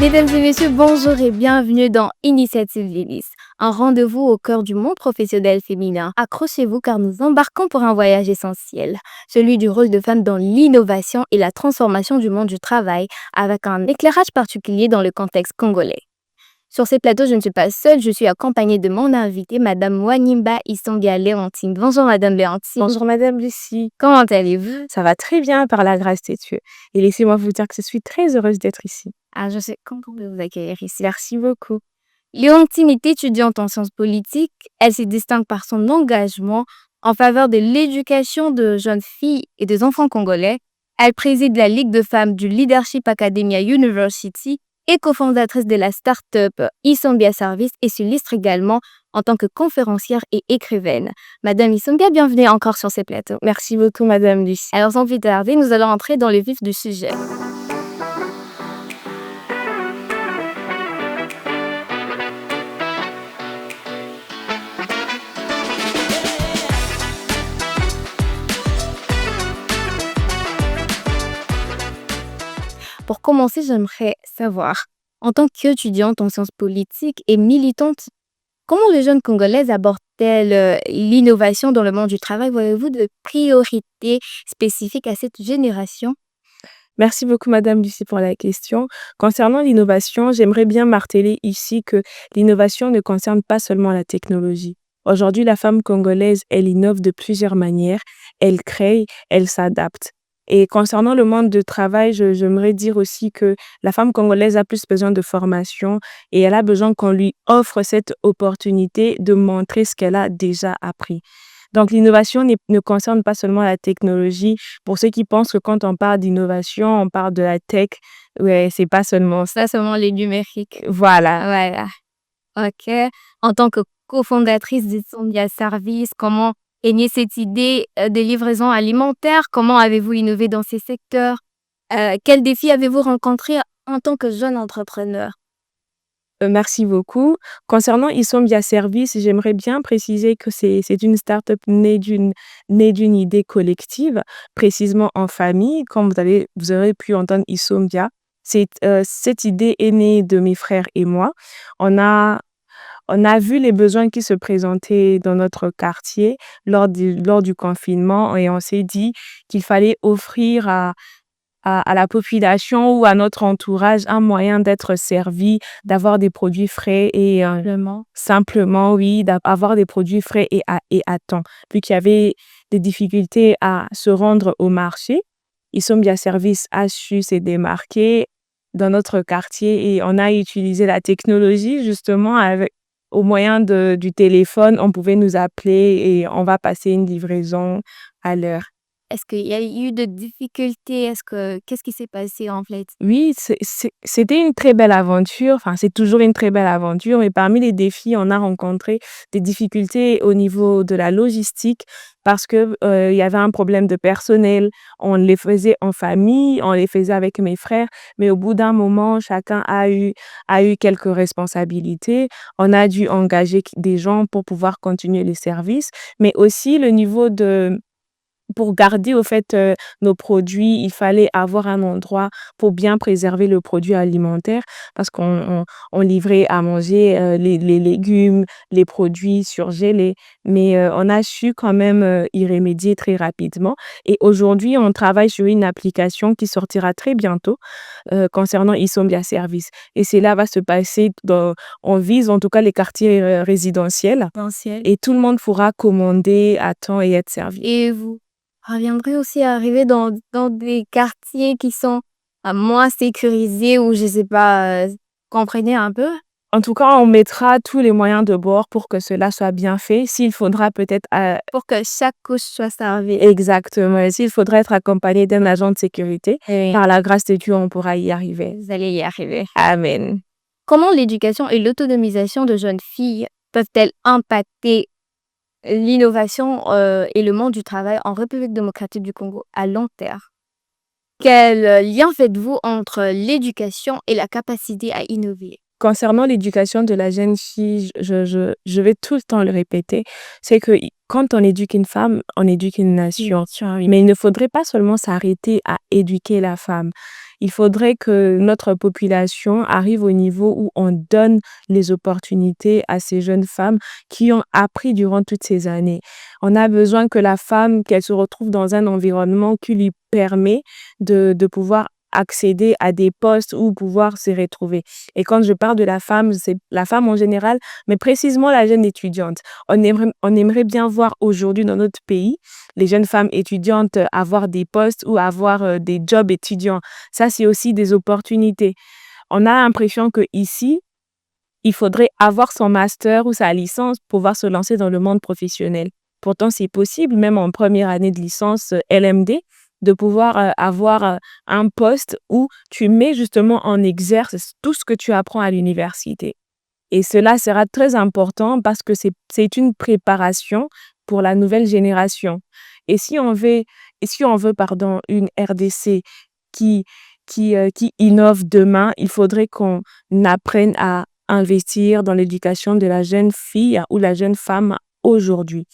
Mesdames et messieurs, bonjour et bienvenue dans Initiative Lilis, un rendez-vous au cœur du monde professionnel féminin. Accrochez-vous car nous embarquons pour un voyage essentiel, celui du rôle de femme dans l'innovation et la transformation du monde du travail, avec un éclairage particulier dans le contexte congolais. Sur ces plateaux, je ne suis pas seule, je suis accompagnée de mon invitée, Madame Wanimba Isongia Léontine. Bonjour Madame Léontine. Bonjour Madame Lucie, Comment allez-vous? ça va très bien par la grâce de Dieu. Et laissez-moi vous dire que je suis très heureuse d'être ici. Ah, je suis contente de vous accueillir ici. Merci beaucoup. Léontine est étudiante en sciences politiques. Elle se distingue par son engagement en faveur de l'éducation de jeunes filles et des enfants congolais. Elle préside la Ligue de femmes du Leadership Academia University et cofondatrice de la start-up Isambia Service et s'illustre également en tant que conférencière et écrivaine. Madame Isambia, bienvenue encore sur ces plateaux. Merci beaucoup Madame Lucie. Alors sans plus tarder, nous allons entrer dans le vif du sujet. Pour commencer, j'aimerais savoir, en tant qu'étudiante en sciences politiques et militante, comment les jeunes Congolaises abordent-elles l'innovation dans le monde du travail? Voyez-vous de priorités spécifiques à cette génération? Merci beaucoup Madame Lucie pour la question. Concernant l'innovation, j'aimerais bien marteler ici que l'innovation ne concerne pas seulement la technologie. Aujourd'hui, la femme congolaise, elle innove de plusieurs manières, elle crée, elle s'adapte. Et concernant le monde de travail, j'aimerais dire aussi que la femme congolaise a plus besoin de formation et elle a besoin qu'on lui offre cette opportunité de montrer ce qu'elle a déjà appris. Donc l'innovation ne concerne pas seulement la technologie. Pour ceux qui pensent que quand on parle d'innovation, on parle de la tech, ouais, c'est pas seulement ça. Ça, seulement les numériques. Voilà. Voilà. OK. En tant que cofondatrice d'Isondia Service, comment est née cette idée de livraison alimentaire? Comment avez-vous innové dans ces secteurs? Quels défis avez-vous rencontrés en tant que jeune entrepreneur? Merci beaucoup. Concernant Isambia Service, j'aimerais bien préciser que c'est une start-up née d'une idée collective, précisément en famille. Comme vous aurez pu entendre Isambia, cette idée est née de mes frères et moi. On a vu les besoins qui se présentaient dans notre quartier lors du confinement et on s'est dit qu'il fallait offrir à la population ou à notre entourage un moyen d'être servi, d'avoir des produits frais et simplement, oui, d'avoir des produits frais et à temps. Vu qu'il y avait des difficultés à se rendre au marché, Isambia Service a su se démarquer dans notre quartier et on a utilisé la technologie justement au moyen du téléphone. On pouvait nous appeler et on va passer une livraison à l'heure. Est-ce qu'il y a eu de difficultés? Qu'est-ce qui s'est passé en fait? Oui, c'était une très belle aventure. Enfin, c'est toujours une très belle aventure. Mais parmi les défis, on a rencontré des difficultés au niveau de la logistique parce que il y avait un problème de personnel. On les faisait en famille, on les faisait avec mes frères. Mais au bout d'un moment, chacun a eu quelques responsabilités. On a dû engager des gens pour pouvoir continuer les services. Mais aussi, le niveau pour garder au fait nos produits, il fallait avoir un endroit pour bien préserver le produit alimentaire parce qu'on livrait à manger les légumes, les produits surgelés. Mais on a su quand même y remédier très rapidement. Et aujourd'hui, on travaille sur une application qui sortira très bientôt concernant Isambia Service. Et cela va se passer on vise en tout cas les quartiers résidentiels et tout le monde pourra commander à temps et être servi. Et vous reviendrez aussi à arriver dans des quartiers qui sont moins sécurisés ou je sais pas, comprenez un peu? En tout cas, on mettra tous les moyens de bord pour que cela soit bien fait. S'il faudra peut-être Pour que chaque couche soit servie. exactement, s'il faudra être accompagné d'un agent de sécurité, Oui, par la grâce de Dieu, on pourra y arriver. vous allez y arriver. Amen. Comment l'éducation et l'autonomisation de jeunes filles peuvent-elles impacter l'innovation et le monde du travail en République démocratique du Congo à long terme? Quel lien faites-vous entre l'éducation et la capacité à innover? concernant l'éducation de la jeune fille, je vais tout le temps le répéter, c'est que quand on éduque une femme, on éduque une nation. Oui. Mais il ne faudrait pas seulement s'arrêter à éduquer la femme. Il faudrait que notre population arrive au niveau où on donne les opportunités à ces jeunes femmes qui ont appris durant toutes ces années. On a besoin que la femme, qu'elle se retrouve dans un environnement qui lui permet de pouvoir accéder à des postes ou pouvoir se retrouver. Et quand je parle de la femme, c'est la femme en général, mais précisément la jeune étudiante. On aimerait bien voir aujourd'hui dans notre pays les jeunes femmes étudiantes avoir des postes ou avoir des jobs étudiants. Ça, c'est aussi des opportunités. On a l'impression que ici, il faudrait avoir son master ou sa licence pour pouvoir se lancer dans le monde professionnel. Pourtant, c'est possible, même en première année de licence LMD, de pouvoir avoir un poste où tu mets justement en exercice tout ce que tu apprends à l'université. Et cela sera très important parce que c'est une préparation pour la nouvelle génération. Et si on veut, pardon, une RDC qui, qui innove demain, il faudrait qu'on apprenne à investir dans l'éducation de la jeune fille ou la jeune femme aujourd'hui.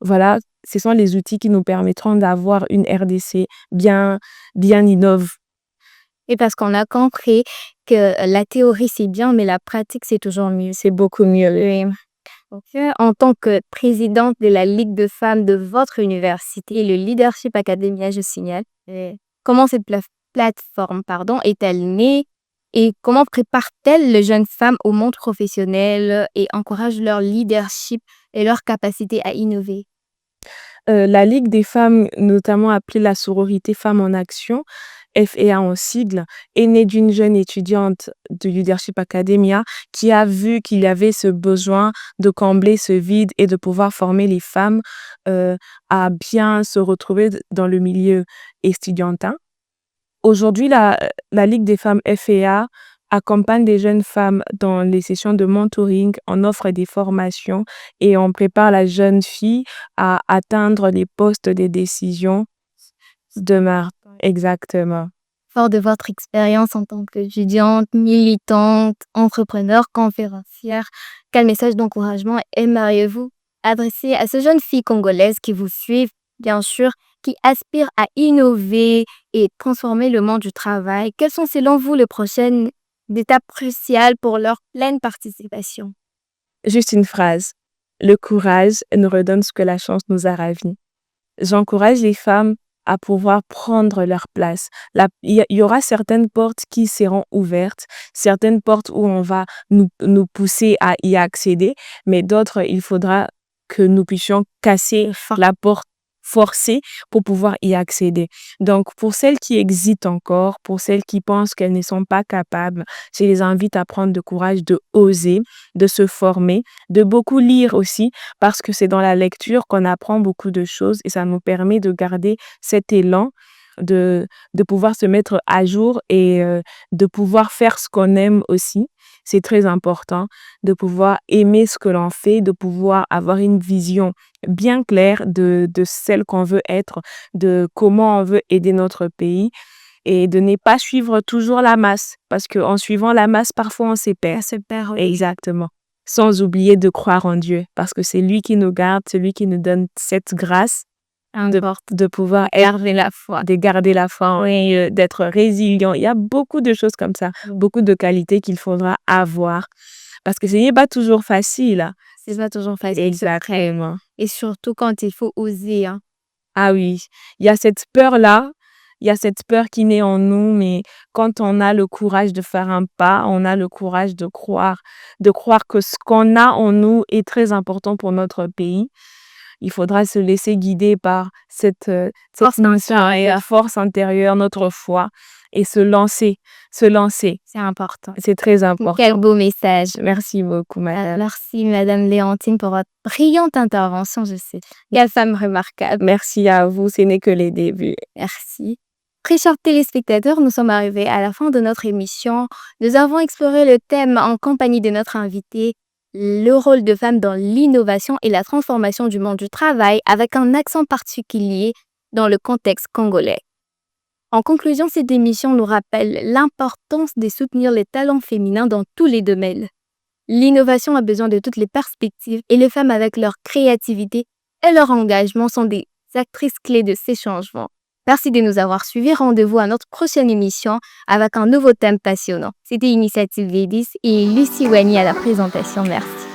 Voilà, ce sont les outils qui nous permettront d'avoir une RDC bien innove. Et parce qu'on a compris que la théorie, c'est bien, mais la pratique, c'est toujours mieux. C'est beaucoup mieux. Oui. Donc, en tant que présidente de la Ligue de femmes de votre université, le Leadership Academia, je signale, comment cette plateforme est-elle née et comment prépare-t-elle les jeunes femmes au monde professionnel et encourage leur leadership et leur capacité à innover? La Ligue des femmes, notamment appelée la sororité Femmes en Action, FEA en sigle, est née d'une jeune étudiante de Leadership Academia qui a vu qu'il y avait ce besoin de combler ce vide et de pouvoir former les femmes à bien se retrouver dans le milieu estudiantin. Aujourd'hui, la Ligue des femmes FEA accompagne des jeunes femmes dans les sessions de mentoring, on offre des formations et on prépare la jeune fille à atteindre les postes de décision demain. Exactement. Fort de votre expérience en tant qu'étudiante, militante, entrepreneur, conférencière, quel message d'encouragement aimeriez-vous adresser à ces jeunes filles congolaises qui vous suivent, bien sûr, qui aspirent à innover et transformer le monde du travail? Quelles sont selon vous les prochaines étapes cruciales pour leur pleine participation? Juste une phrase. Le courage nous redonne ce que la chance nous a ravi. J'encourage les femmes à pouvoir prendre leur place. Il y aura certaines portes qui seront ouvertes, certaines portes où on va nous pousser à y accéder, mais d'autres, il faudra que nous puissions casser la porte forcée pour pouvoir y accéder. Donc, pour celles qui hésitent encore, pour celles qui pensent qu'elles ne sont pas capables, je les invite à prendre le courage de oser, de se former, de beaucoup lire aussi, parce que c'est dans la lecture qu'on apprend beaucoup de choses et ça nous permet de garder cet élan de pouvoir se mettre à jour et de pouvoir faire ce qu'on aime aussi. C'est très important de pouvoir aimer ce que l'on fait, de pouvoir avoir une vision bien claire de celle qu'on veut être, de comment on veut aider notre pays et de ne pas suivre toujours la masse. Parce qu'en suivant la masse, parfois on se perd. Oui. Exactement. Sans oublier de croire en Dieu, parce que c'est lui qui nous garde, c'est lui qui nous donne cette grâce de pouvoir Garder la foi. de garder la foi et d'être résilient. Il y a beaucoup de choses comme ça, beaucoup de qualités qu'il faudra avoir parce que ce n'est pas toujours facile, hein. C'est pas toujours facile. Exactement. Et surtout quand il faut oser, hein. Ah oui, il y a cette peur-là, il y a cette peur qui naît en nous, mais quand on a le courage de faire un pas, on a le courage de croire que ce qu'on a en nous est très important pour notre pays. Il faudra se laisser guider par cette force intérieure, notre foi, et se lancer. C'est important. C'est très important. Quel beau message. Merci beaucoup, madame. Merci, Madame Léontine, pour votre brillante intervention, je sais. Quelle femme remarquable. Merci à vous, ce n'est que les débuts. Merci. Très chers téléspectateurs, nous sommes arrivés à la fin de notre émission. Nous avons exploré le thème en compagnie de notre invité, le rôle de femme dans l'innovation et la transformation du monde du travail avec un accent particulier dans le contexte congolais. En conclusion, cette émission nous rappelle l'importance de soutenir les talents féminins dans tous les domaines. L'innovation a besoin de toutes les perspectives et les femmes avec leur créativité et leur engagement sont des actrices clés de ces changements. Merci de nous avoir suivis. Rendez-vous à notre prochaine émission avec un nouveau thème passionnant. C'était Initiative Védis et Lucie Wany à la présentation. Merci.